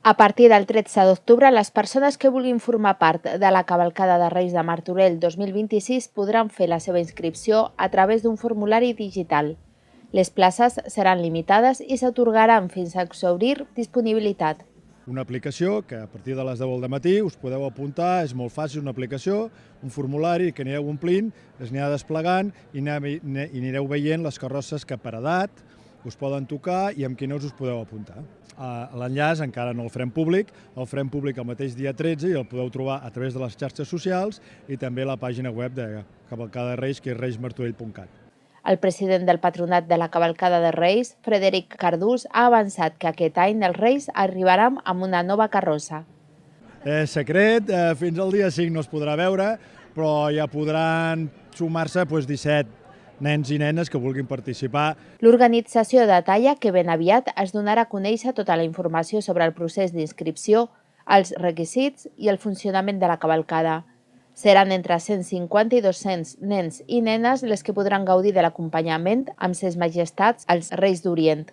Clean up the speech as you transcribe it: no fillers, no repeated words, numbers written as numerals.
A partir del 13 d'octubre, les persones que vulguin formar part de la Cavalcada de Reis de Martorell 2026 podran fer la seva inscripció a través d'un formulari digital. Les places seran limitades i s'atorgaran fins a exhaurir disponibilitat. Una aplicació que a partir de les 10 del matí us podeu apuntar, és molt fàcil, una aplicació, un formulari que anireu omplint, es anirà desplegant i anireu veient les carrosses que per edat us poden tocar i amb quines us podeu apuntar. L'enllaç encara no el farem públic el mateix dia 13 i el podeu trobar a través de les xarxes socials i també a la pàgina web de Cavalcada de Reis, que és reismartorell.cat. El president del Patronat de la Cavalcada de Reis, Frederic Cardús, ha avançat que aquest any els Reis arribaran amb una nova carrossa. És secret, fins al dia 5 no es podrà veure, però ja podran sumar-se 17 nens i nenes que vulguin participar. L'organització detalla que ben aviat es donarà a conèixer tota la informació sobre el procés d'inscripció, els requisits i el funcionament de la cavalcada. Seran entre 150 i 200 nens i nenes les que podran gaudir de l'acompanyament amb ses majestats als Reis d'Orient.